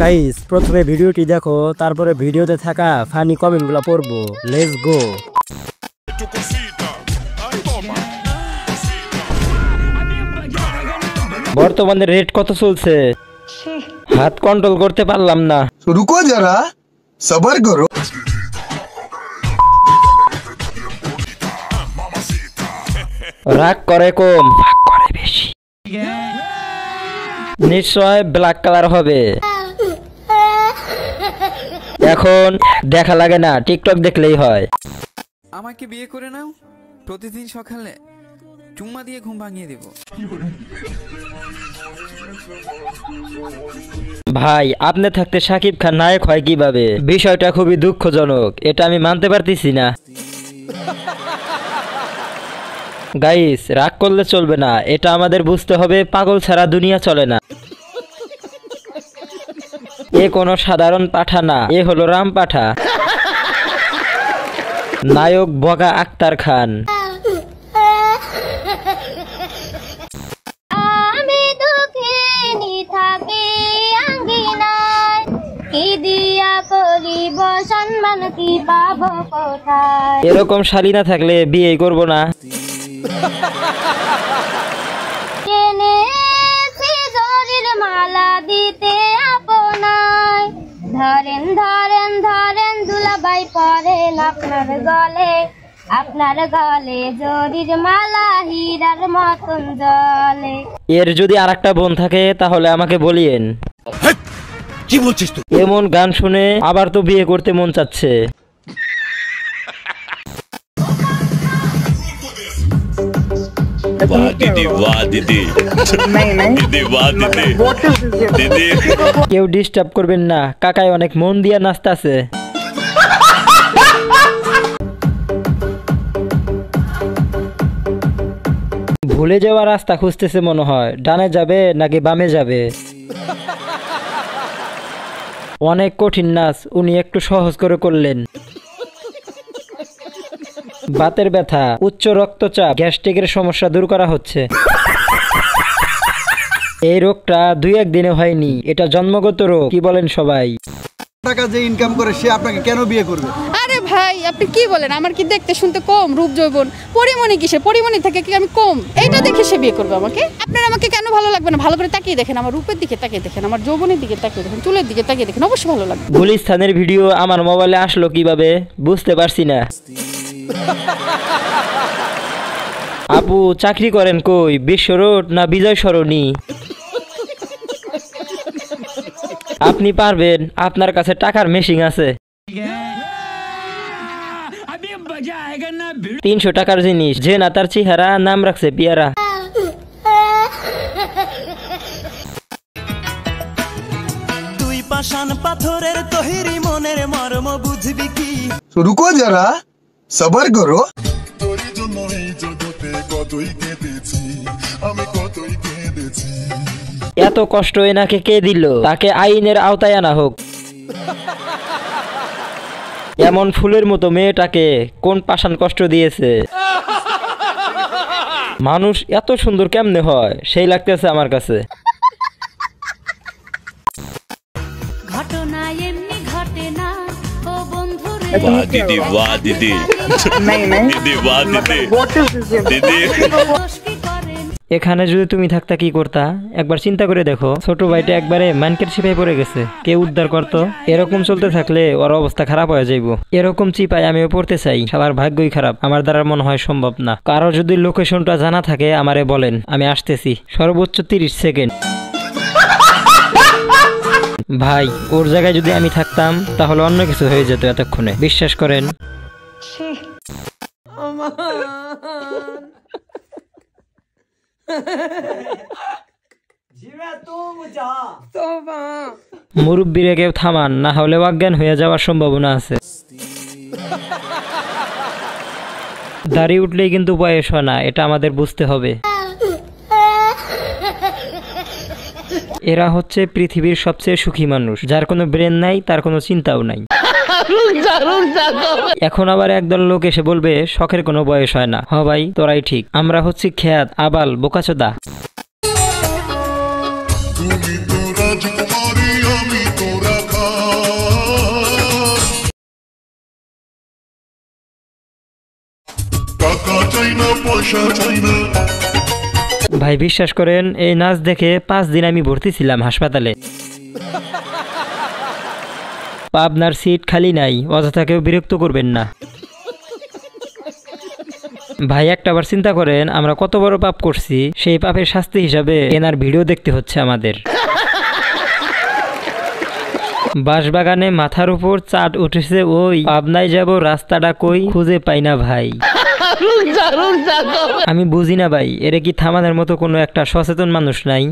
Guys প্রথমে ভিডিওটি দেখো, তারপরে ভিডিওতে থাকা ফানি কমেন্টগুলো পড়বো। Let's go. বর্তমানে রেট কত চলছে? হাত কন্ট্রোল করতে পারলাম না। রুকো যারা, সবার করো। রাগ করে কম, রাগ করে বেশি। নিশ্চয় ব্ল্যাক কালার হবে। এখন দেখা লাগে না, টিকটক দেখলেই হয়। আমাকে বিয়ে করে নাও, প্রতিদিন সকালে চুম্মা দিয়ে ঘুম ভাঙিয়ে দেব। ভাই আপনি থাকতে শাকিব খান নায়ক হয় কিভাবে? বিষয়টা খুবই দুঃখজনক, এটা আমি মানতে পারতেছি না। গাইস রাগ করলে চলবে না, এটা আমাদের বুঝতে হবে, পাগল ছাড়া দুনিয়া চলে না। এ কোনো সাধারণ পাঠা না, এ হলো রাম পাঠা। নায়ক বগা আক্তার খান। এরকম শালী না থাকলে বিয়ে করব না। মালা দিতে আপনায় ধরেন ধরেন ধরেন দুলাভাই পরেন আপনার গলে জরির মালা হীরার মতন জলে। এর যদি আরেকটা বোন থাকে তাহলে আমাকে বলিয়েন। কি বলছিস তুই? এমন গান শুনে আবার তো বিয়ে করতে মন চাচ্ছে। কেউ ডিস্টার্ব করবেন না, কাকাই অনেক মন দিয়া নাচতাছে। ভুলে যাওয়া রাস্তা খুঁজতেছে মনে হয়, ডানে যাবে নাকি বামে যাবে। অনেক কঠিন নাচ, উনি একটু সহজ করে করলেন। বাতের ব্যথা, উচ্চ রক্তচাপ, গ্যাস্ট্রিকের সমস্যা দূর করা হচ্ছে। এই রোগটা 2-1 দিনে হয়নি, এটা জন্মগত রোগ। কি বলেন সবাই? টাকা যে ইনকাম করে সে আপনাকে কেন বিয়ে করবে? আরে ভাই আপনি কি বলেন? আমার কি দেখতে শুনতে কম? রূপ যৌবন পরিমণি কিসে? পরিমণি থেকে কি আমি কম? এইটা দেখে সে বিয়ে করবে আমাকে? আপনার আমাকে কেন ভালো লাগবে না? ভালো করে তাকিয়ে দেখেন, আমার রূপের দিকে তাকিয়ে দেখেন, আমার যৌবনের দিকে তাকিয়ে দেখেন, চুলের দিকে তাকিয়ে দেখেন, অবশ্যই ভালো লাগবে। গুলিস্তানের ভিডিও আমার মোবাইলে আসলো কিভাবে বুঝতে পারছি না। আপু চাকরি করেন কই? বিশ্ব রোড না বিজয় সরণি? আপনি পারবেন, আপনার কাছে টাকার মেশিন আছে। 300 টাকার জিনিস, যে না তার চেহারা, নাম রাখছে পিয়ারা। তুই পাষাণ পাথরের তৈরি মনের মর্ম বুঝবি কি? রুকো যারা, সবার করো। তোর জন্য এই জগতে কতই কেঁদেছি আমি, কতই কেঁদেছি। এত কষ্ট এনাকে কে দিল? তাকে আইনের আওতায় আনা হোক। এমন ফুলের মতো মেয়েটাকে কোন পাষাণ কষ্ট দিয়েছে? মানুষ এত সুন্দর কেমনে হয় সেই লাগতেছে আমার কাছে। ঘটনা এমনি ঘটে না ও বন্ধু রে। দিদি বাহ দিদি, দিদি বাহ দিদি, দিদি। এখানে যদি তুমি থাকতা কি করতা? একবার চিন্তা করে দেখো, ছোট ভাইটা একবারে মানকের চিপায় পড়ে গেছে, কে উদ্ধার করতো? এরকম চলতে থাকলে ওর অবস্থা খারাপ হয়ে যাইব। এরকম চিপায় আমিও পড়তে চাই, সবার ভাগ্যই খারাপ, আমার দ্বারা মনে হয় সম্ভব না। কারো যদি লোকেশনটা জানা থাকে আমারে বলেন, আমি আসতেছি, সর্বোচ্চ 30 সেকেন্ড। ভাই ওর জায়গায় যদি আমি থাকতাম তাহলে অন্য কিছু হয়ে যেত এতক্ষণে, বিশ্বাস করেন। মুরব্বীরে কেউ থামান, না হলে অজ্ঞান হয়ে যাওয়ার সম্ভাবনা আছে। দাড়ি উঠলেই কিন্তু বয়স হয় না, এটা আমাদের বুঝতে হবে। এরা হচ্ছে পৃথিবীর সবচেয়ে সুখী মানুষ, যার কোনো ব্রেন নাই, তার কোনো চিন্তাও নাই। এখন আবার একদল লোক এসে বলবে শখের কোনো বয়স হয় না। হ ভাই তোরাই ঠিক, আমরা হচ্ছি খ্যাত, আবাল, বোকাচোদা। তুমি তো রাজকুমারী আমি তোর না পয়সা চাই না। ভাই বিশ্বাস করেন এই নাচ দেখে 5 দিন আমি ভর্তি ছিলাম হাসপাতালে। আপনার সিট খালি নাই, অযথা কেউ বিরক্ত করবেন না। ভাই একটাবার চিন্তা করেন আমরা কত বড় পাপ করছি, সেই পাপের শাস্তি হিসাবে এনার ভিডিও দেখতে হচ্ছে আমাদের। বাঁশবাগানে মাথার উপর চাঁদ উঠেছে ওই, পাবনায় যাব রাস্তাটা কই খুঁজে পাই না ভাই। আমি বুঝি না ভাই, এর কি থামানোর মতো কোনো একটা সচেতন মানুষ নাই?